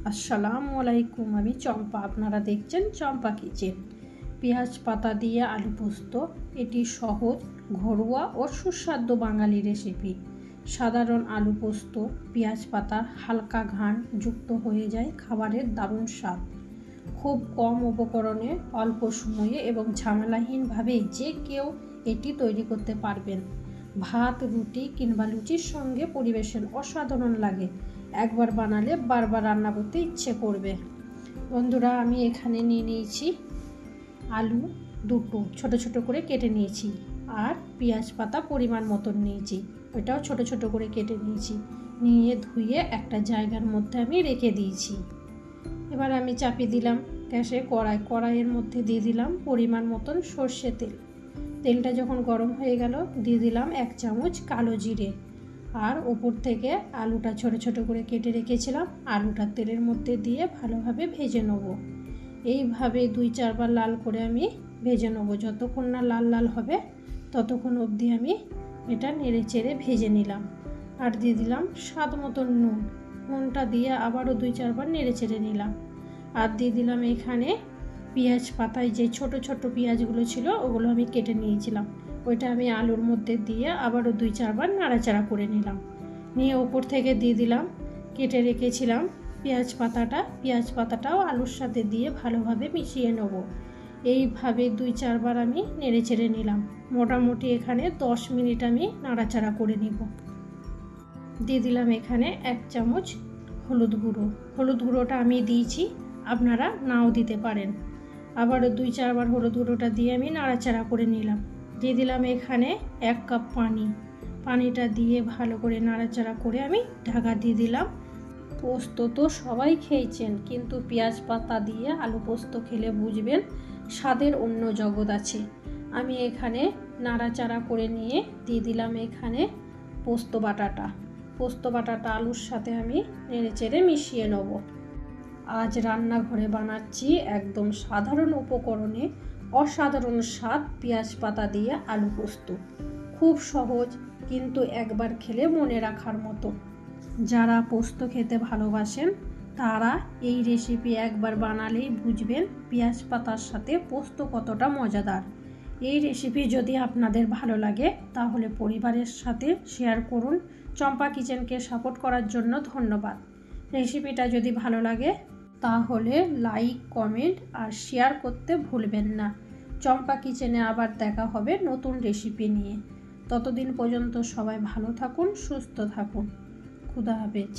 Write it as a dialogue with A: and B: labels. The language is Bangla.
A: আসসালামু আলাইকুম। আমি চম্পা, আপনারা দেখছেন চম্পা কিচেন। পেঁয়াজ পাতা দিয়ে আলু পোস্ত, এটি সহজ, ঘরোয়া ও সুস্বাদু বাঙালি রেসিপি। সাধারণ আলু পোস্ত পেঁয়াজ পাতা হালকা ঘ্রাণ যুক্ত হয়ে যায় খাবারের দারুণ স্বাদ। খুব কম উপকরণে অল্প সময়ে এবং ঝামেলাহীনভাবে যে কেউ এটি তৈরি করতে পারবেন। ভাত, রুটি কিংবা লুচির সঙ্গে পরিবেশন অসাধারণ লাগে। একবার বানালে বারবার রান্না করতে ইচ্ছে করবে। বন্ধুরা, আমি এখানে নিয়ে নিয়েছি আলু দুটো ছোট ছোট করে কেটে নিয়েছি, আর পেঁয়াজ পাতা পরিমাণ মতন নিয়েছি, ওইটাও ছোট ছোট করে কেটে নিয়েছি। নিয়ে ধুয়ে একটা জায়গার মধ্যে আমি রেখে দিয়েছি। এবার আমি চাপিয়ে দিলাম গ্যাসে কড়াইয়ের মধ্যে দিয়ে দিলাম পরিমাণ মতন সর্ষে তেল। তেলটা যখন গরম হয়ে গেল দিয়ে দিলাম 1 চামচ কালো জিরে, আর ওপর থেকে আলুটা ছোট ছোট করে কেটে রেখেছিলাম আলুটা তেলের মধ্যে দিয়ে ভালোভাবে ভেজে নেব। এইভাবে 2-4 বার লাল করে আমি ভেজে নেব। যতক্ষণ না লাল লাল হবে ততক্ষণ অবধি আমি এটা নেড়ে চেড়ে ভেজে নিলাম। আর দিয়ে দিলাম স্বাদ মতন নুনটা দিয়ে আবারও 2-4 বার নেড়ে চেড়ে নিলাম। আর দিয়ে দিলাম এখানে পেঁয়াজ পাতায় যে ছোট ছোট পেঁয়াজগুলো ছিল ওগুলো আমি কেটে নিয়েছিলাম, ওইটা আমি আলুর মধ্যে দিয়ে আবারও 2-4 বার নাড়াচাড়া করে নিলাম। নিয়ে ওপর থেকে দিয়ে দিলাম কেটে রেখেছিলাম পেঁয়াজ পাতাটাও আলুর সাথে দিয়ে ভালোভাবে মিশিয়ে নেব। এইভাবে 2-4 বার আমি নেড়ে চেড়ে নিলাম। মোটামুটি এখানে 10 মিনিট আমি নাড়াচাড়া করে নিব। দিয়ে দিলাম এখানে 1 চামচ হলুদ গুঁড়োটা আমি দিয়েছি, আপনারা নাও দিতে পারেন। আবারও 2-4 বার হলুদ গুঁড়োটা দিয়ে আমি নাড়াচাড়া করে নিলাম। দিয়ে দিলাম এখানে 1 কাপ পানিটা দিয়ে ভালো করে নাড়াচাড়া করে আমি ঢাকা দিয়ে দিলাম। পোস্ত তো সবাই খেয়েছেন, কিন্তু পেঁয়াজ পাতা দিয়ে আলু পোস্ত খেলে বুঝবেন স্বাদের অন্য জগৎ আছে। আমি এখানে নাড়াচাড়া করে নিয়ে দিয়ে দিলাম এখানে পোস্ত বাটাটা আলুর সাথে আমি নেড়ে চেড়ে মিশিয়ে নেব। আজ রান্নাঘরে বানাচ্ছি একদম সাধারণ উপকরণে অসাধারণ স্বাদ পেঁয়াজ পাতা দিয়ে আলু পোস্ত। খুব সহজ, কিন্তু একবার খেলে মনে রাখার মতো। যারা পোস্ত খেতে ভালোবাসেন তারা এই রেসিপি একবার বানালেই বুঝবেন পেঁয়াজ পাতার সাথে পোস্ত কতটা মজাদার। এই রেসিপি যদি আপনাদের ভালো লাগে তাহলে পরিবারের সাথে শেয়ার করুন। চম্পা কিচেনকে সাপোর্ট করার জন্য ধন্যবাদ। রেসিপিটা যদি ভালো লাগে তাহলে লাইক, কমেন্ট আর শেয়ার করতে ভুলবেন না। চম্পা কিচেনে আবার দেখা হবে নতুন রেসিপি নিয়ে। ততদিন পর্যন্ত সবাই ভালো থাকুন, সুস্থ থাকুন। খুদা হাফেজ।